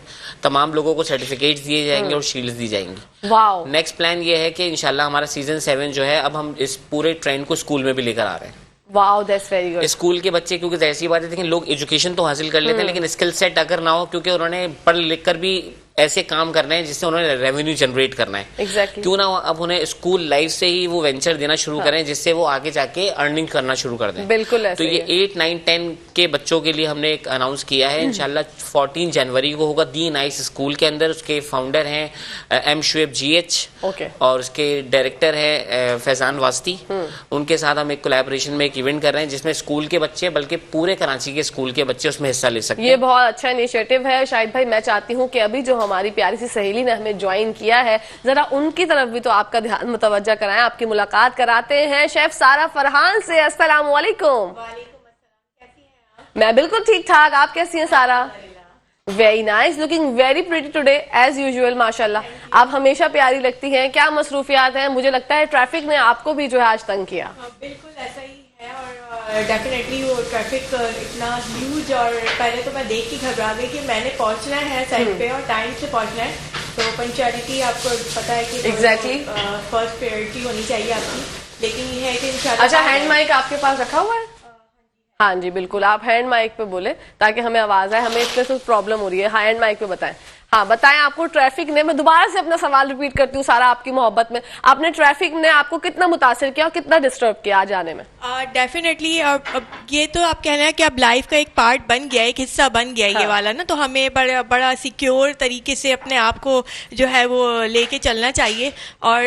तमाम लोगों को सर्टिफिकेट्स दिए जाएंगे और शील्ड्स दी जाएंगी। वाओ। नेक्स्ट प्लान ये है कि इंशाल्लाह हमारा सीजन 7 जो है, अब हम इस पूरे ट्रेंड को स्कूल में भी लेकर आ रहे हैं। Wow, that's very good. School के बच्चे, क्योंकि ऐसी बात है, लेकिन लोग एजुकेशन तो हासिल कर लेते हैं, लेकिन स्किल सेट अगर ना हो, क्योंकि उन्होंने पढ़ लिख कर भी ऐसे काम करना है जिससे उन्होंने रेवेन्यू जनरेट करना है। Exactly. क्यों ना अब उन्हें स्कूल लाइफ से ही वो वेंचर देना शुरू करें, जिससे वो आगे जाके अर्निंग करना शुरू कर दें। बिल्कुल ऐसे तो ये 8, 9, 10 के बच्चों के लिए हमने एक अनाउंस किया है। इंशाल्लाह 14 जनवरी को होगा दी नाइस स्कूल के अंदर। उसके फाउंडर हैं एम शुएब GH, ओके, और उसके डायरेक्टर है फैजान वास्ती। उनके साथ हम एक कोलैबोरेशन में एक इवेंट कर रहे हैं, जिसमें स्कूल के बच्चे, बल्कि पूरे कराची के स्कूल के बच्चे उसमें हिस्सा ले सकते हैं। ये बहुत अच्छा इनिशिएटिव है। शाहिद भाई, मैं चाहती हूँ कि अभी जो हमारी प्यारी सी सहेली ने हमें ज्वाइन किया है, जरा उनकी तरफ भी तो आपका ध्यान मुतवज्जा कराएं, आपकी मुलाकात कराते हैं शेफ सारा फरहान से। अस्सलाम वालेकुम। मैं बिल्कुल ठीक ठाक, आप कैसी हैं Sara? Very nice, looking very pretty today as usual, माशाल्लाह। आप हमेशा प्यारी लगती हैं। क्या मसरूफियात हैं? मुझे लगता है ट्रैफिक ने आपको भी जो है आज तंग किया। बिल्कुल ऐसा ही है, और डेफिनेटली वो ट्रैफिक इतना ह्यूज, और पहले तो मैं देख के घबरा गई कि मैंने पहुंचना है साइड पे और टाइम से पहुंचना है। तो पंक्चुअलिटी आपको पता है कि Exactly. फर्स्ट प्रायोरिटी होनी चाहिए आपकी, लेकिन ये है कि इंशाल्लाह। अच्छा, हैंड माइक आपके पास रखा हुआ है? हाँ जी, बिल्कुल, आप हैंड माइक पे बोले ताकि हमें आवाज आए। हमें इसमें तो प्रॉब्लम हो रही है। हैंड माइक पे बताएं। हाँ, बताएं, आपको ट्रैफिक ने, मैं दोबारा से अपना सवाल रिपीट करती हूँ सारा आपकी मोहब्बत में, आपने ट्रैफिक ने आपको कितना मुतासिर किया और कितना डिस्टर्ब किया आज आने में? डेफिनेटली, अब ये तो आप कहना है कि अब लाइफ का एक पार्ट बन गया है, एक हिस्सा बन गया है। ये वाला ना, तो हमें बड़ा सिक्योर तरीके से अपने आप को जो है वो लेके चलना चाहिए। और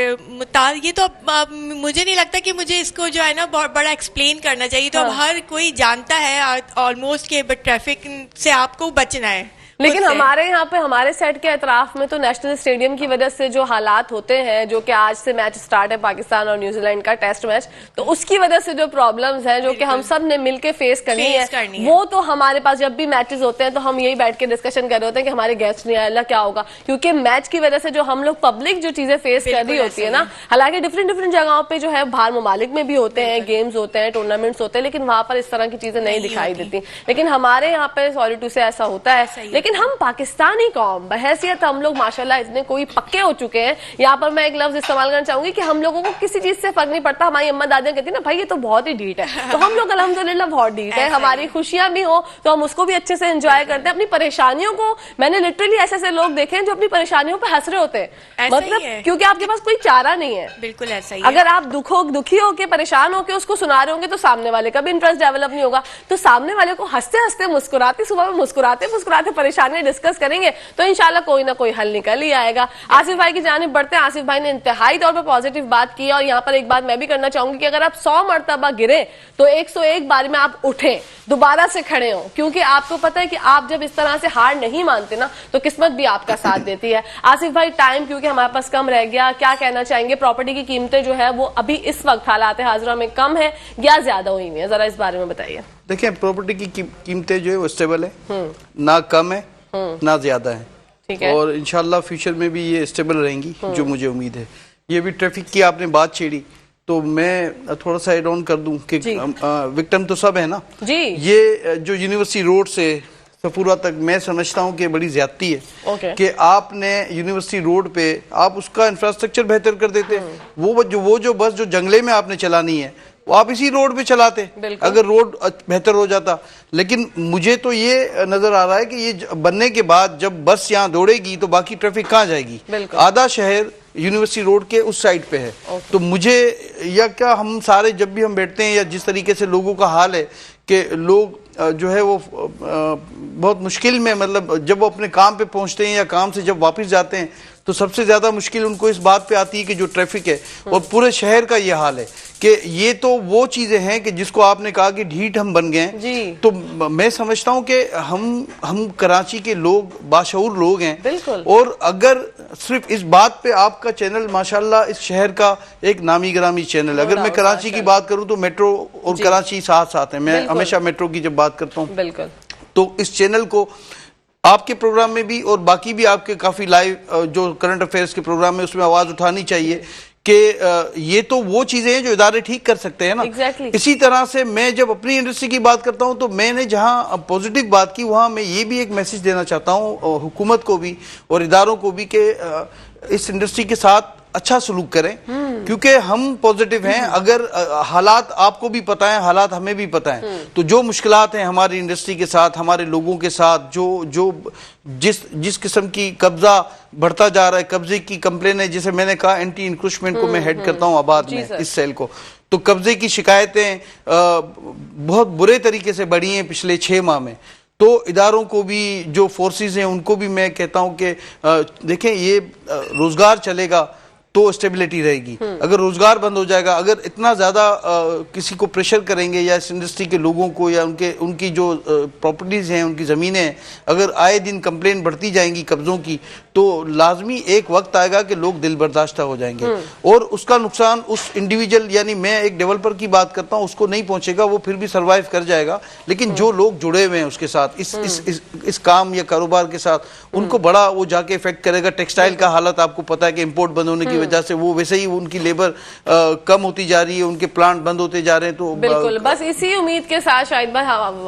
ये तो अब मुझे नहीं लगता कि मुझे इसको जो है ना बहुत बड़ा एक्सप्लेन करना चाहिए। तो अब हर कोई जानता है ऑलमोस्ट कि ट्रैफिक से आपको बचना है। लेकिन हमारे यहाँ पे, हमारे सेट के अतराफ में तो नेशनल स्टेडियम की वजह से जो हालात होते हैं, जो कि आज से मैच स्टार्ट है पाकिस्तान और न्यूजीलैंड का टेस्ट मैच, तो उसकी वजह से जो प्रॉब्लम्स हैं, जो कि हम सब ने मिलके फेस करनी है, वो तो हमारे पास जब भी मैचेस होते हैं तो हम यही बैठ के डिस्कशन कर रहे होते हैं कि हमारे गेस्ट नहीं आए, अल्लाह क्या होगा। क्योंकि मैच की वजह से जो हम लोग पब्लिक जो चीजें फेस कर रही होती है ना, हालांकि डिफरेंट जगहों पे जो है बाहर ममालिक में भी होते हैं, गेम्स होते हैं, टूर्नामेंट्स होते हैं, लेकिन वहां पर इस तरह की चीजें नहीं दिखाई देती। लेकिन हमारे यहाँ पे सॉरी टू से ऐसा होता है। लेकिन हम पाकिस्तानी कौम बहैसियत हम लोग माशाल्लाह इतने कोई पक्के हो चुके हैं। यहाँ पर मैं एक लफ्ज इस्तेमाल करना चाहूंगी कि हम लोगों को किसी चीज से फर्क नहीं पड़ता। हमारी अम्मा दादियां कहती ना, भाई ये तो बहुत ही ढीठ है, तो हम लोग अल्हम्दुलिल्लाह बहुत ढीठ है। हमारी खुशियां भी हो तो हम उसको भी अच्छे से एंजॉय करते हैं। अपनी परेशानियों को, मैंने लिटरली ऐसे ऐसे लोग देखे हैं जो अपनी परेशानियों पर हंस रहे होते हैं, मतलब क्योंकि आपके पास कोई चारा नहीं है। बिल्कुल ऐसा ही। अगर आप दुखी होके, परेशान होके उसको सुना रहे होंगे तो सामने वाले का भी इंटरेस्ट डेवलप नहीं होगा। तो सामने वाले को हंसते हंसते, मुस्कुराते, सुबह में मुस्कुराते परेशानियां डिस्कस करेंगे तो इंशाल्लाह कोई ना कोई हल निकल ही आएगा। आसिफ भाई की जानिब बढ़ते हैं। आसिफ भाई ने इंतहाई तौर पर पॉजिटिव बात की, और यहाँ पर एक बात मैं भी करना चाहूंगी कि अगर आप 100 मरतबा गिरे तो 101 बार में आप उठें, दोबारा से खड़े हो, क्योंकि आपको पता है कि आप जब इस तरह से हार नहीं मानते ना, तो किस्मत भी आपका साथ देती है। आसिफ भाई, टाइम क्योंकि हमारे पास कम रह गया, क्या कहना चाहेंगे? प्रॉपर्टी की कीमतें जो है वो अभी इस वक्त हालात हाजिरा में कम है या ज्यादा हुई हुई है, जरा इस बारे में बताइए। देखिए, प्रॉपर्टी की कीमतें जो है वो स्टेबल है, ना कम है ना ज्यादा है। ठीक है। और इंशाल्लाह फ्यूचर में भी ये स्टेबल रहेंगी, जो मुझे उम्मीद है। ये भी ट्रैफिक की आपने बात छेड़ी, तो मैं थोड़ा सा एड ऑन कर दूं कि विक्टिम तो सब है ना जी। ये जो यूनिवर्सिटी रोड से सफूरा तक, मैं समझता हूँ कि बड़ी ज्यादती है कि आपने यूनिवर्सिटी रोड पे आप उसका इंफ्रास्ट्रक्चर बेहतर कर देते। वो जो बस जो जंगले में आपने चलानी है वो आप इसी रोड पे चलाते बिल्कुल। अगर रोड बेहतर हो जाता। लेकिन मुझे तो ये नजर आ रहा है कि ये बनने के बाद जब बस यहाँ दौड़ेगी तो बाकी ट्रैफिक कहाँ जाएगी? बिल्कुल। आधा शहर यूनिवर्सिटी रोड के उस साइड पे है। तो मुझे, या क्या हम सारे जब भी हम बैठते हैं, या जिस तरीके से लोगों का हाल है कि लोग जो है वो बहुत मुश्किल में, मतलब जब वो अपने काम पे पहुंचते हैं या काम से जब वापस जाते हैं तो सबसे ज्यादा मुश्किल उनको इस बात पे आती है कि जो ट्रैफिक है, और पूरे शहर का ये हाल है कि ये तो वो चीजें हैं कि जिसको आपने कहा कि ढीठ हम बन गए हैं। जी। तो मैं समझता हूं कि हम कराची के लोग बाशऊर लोग हैं। बिल्कुल। और अगर सिर्फ इस बात पे आपका चैनल माशाल्लाह इस शहर का एक नामी गिरामी चैनल, अगर मैं कराची की बात करूं तो मेट्रो और कराची साथ साथ है। मैं हमेशा मेट्रो की जब बात करता हूं बिल्कुल, तो इस चैनल को आपके प्रोग्राम में भी और बाकी भी आपके काफी लाइव जो करंट अफेयर्स के प्रोग्राम में उसमें आवाज उठानी चाहिए कि ये तो वो चीजें हैं जो इदारे ठीक कर सकते हैं ना। Exactly. इसी तरह से मैं जब अपनी इंडस्ट्री की बात करता हूं तो मैंने जहां पॉजिटिव बात की वहां मैं ये भी एक मैसेज देना चाहता हूं हुकूमत को भी और इदारों को भी कि इस इंडस्ट्री के साथ अच्छा सलूक करें, क्योंकि हम पॉजिटिव हैं। अगर हालात आपको भी पता है, हालात हमें भी पता है, तो जो मुश्किलात हैं हमारी इंडस्ट्री के साथ, हमारे लोगों के साथ, जो जिस किस्म की कब्जा बढ़ता जा रहा है, कब्जे की कंप्लेन है, जैसे मैंने कहा एंटी इंक्रोचमेंट को मैं हेड करता हूं आबाद में इस सेल को, तो कब्जे की शिकायतें बहुत बुरे तरीके से बढ़ी हैं पिछले 6 माह में। तो इदारों को भी, जो फोर्सेस हैं उनको भी मैं कहता हूं कि देखें ये रोजगार चलेगा तो स्टेबिलिटी रहेगी। अगर रोजगार बंद हो जाएगा, अगर इतना ज्यादा किसी को प्रेशर करेंगे या इस इंडस्ट्री के लोगों को या उनकी जो प्रॉपर्टीज हैं, उनकी जमीनें हैं, अगर आए दिन कंप्लेन बढ़ती जाएंगी कब्जों की, तो लाजमी एक वक्त आएगा कि लोग दिल बर्दाश्ता हो जाएंगे और उसका नुकसान उस इंडिविजुअल, यानी मैं एक डेवलपर की बात करता हूं, उसको नहीं पहुंचेगा, वो फिर भी सर्वाइव कर जाएगा। लेकिन जो लोग जुड़े हुए हैं उसके साथ, इस काम या कारोबार के साथ, उनको बड़ा वो जाके इफेक्ट करेगा। टेक्सटाइल का हालत आपको पता है कि इंपोर्ट बंद होने की वजह से वो वैसे ही उनकी लेबर कम होती जा रही है, उनके प्लांट बंद होते जा रहे हैं। तो बिल्कुल, बस इसी उम्मीद के साथ शाहिद भाई,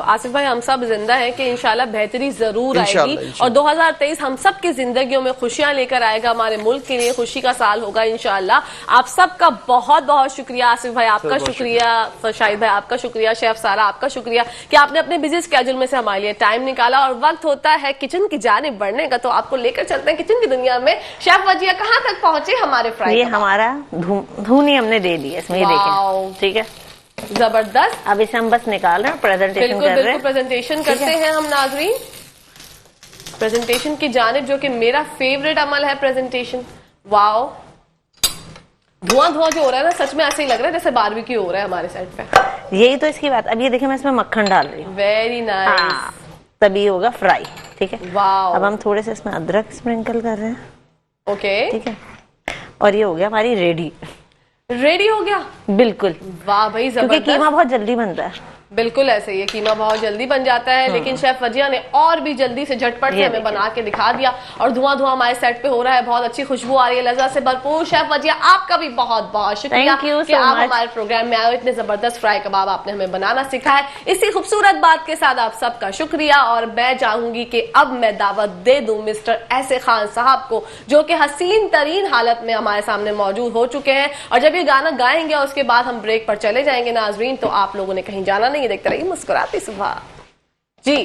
आसिफ भाई, हम सब जिंदा हैं कि इंशाल्लाह बेहतरी जरूर आएगी और 2023 हम सब की जिंदगियों में खुशियां लेकर आएगा। हमारे मुल्क के लिए खुशी का साल होगा इंशाल्लाह। आप सबका बहुत बहुत शुक्रिया। आसिफ भाई आपका शुक्रिया, शाहिद भाई आपका शुक्रिया, शेफ सारा आपका शुक्रिया कि आपने अपने बिजी स्केड्यूल में से हमारे लिए टाइम निकाला। और वक्त होता है किचन की जानिब बढ़ने का, तो आपको लेकर चलते हैं किचन की दुनिया में। शेफ वजिया कहाँ तक पहुंचे हमारे फ्राई? ये हमारा धुनी हमने दे दी है इसमें, ये देखें, ठीक है, जबरदस्त। अब इसे हम बस निकाल रहे हैं, प्रेजेंटेशन बिल्कुल कर रहे बिल्कुल हैं। प्रेजेंटेशन करते हैं हम नाजरीन, प्रेजेंटेशन की जानिब, जो कि मेरा फेवरेट अमल है प्रेजेंटेशन। वाओ, धुआं धुआं जो हो रहा है ना, सच में ऐसे ही लग रहा है जैसे बारबेक्यू हो रहा है हमारे साइड पे। यही तो इसकी बात। अब ये देखिए मैं इसमें मक्खन डाल रही हूँ, वेरी नाइस, तभी होगा फ्राई, ठीक है। वाओ, अब हम थोड़े से इसमें अदरक स्प्रिंकल कर रहे हैं, ओके, ठीक है, और ये हो गया हमारी रेडी हो गया। बिल्कुल, वाह भाई, क्योंकि जबरदस्त। कीमा बहुत जल्दी बनता है। बिल्कुल ऐसे ही है, कीमा बहुत जल्दी बन जाता है, लेकिन शेफ वजिया ने और भी जल्दी से झटपट से हमें बना के दिखा दिया और धुआं धुआं हमारे सेट पे हो रहा है। बहुत अच्छी खुशबू आ रही है, लज्जत से भरपूर। शेफ वजिया आपका भी बहुत बहुत शुक्रिया Thank you कि so आप much. हमारे प्रोग्राम में आए। इतने जबरदस्त फ्राई कबाब आपने हमें बनाना सिखाया। इसी खूबसूरत बात के साथ आप सबका शुक्रिया। और मैं चाहूंगी कि अब मैं दावत दे दूं मिस्टर ऐसे खान साहब को, जो कि हसीन तरीन हालत में हमारे सामने मौजूद हो चुके हैं। और जब ये गाना गाएंगे और उसके बाद हम ब्रेक पर चले जाएंगे नाजरीन, तो आप लोगों ने कहीं जाना नहीं, देखते रहिए मुस्कुराती सुबह जी।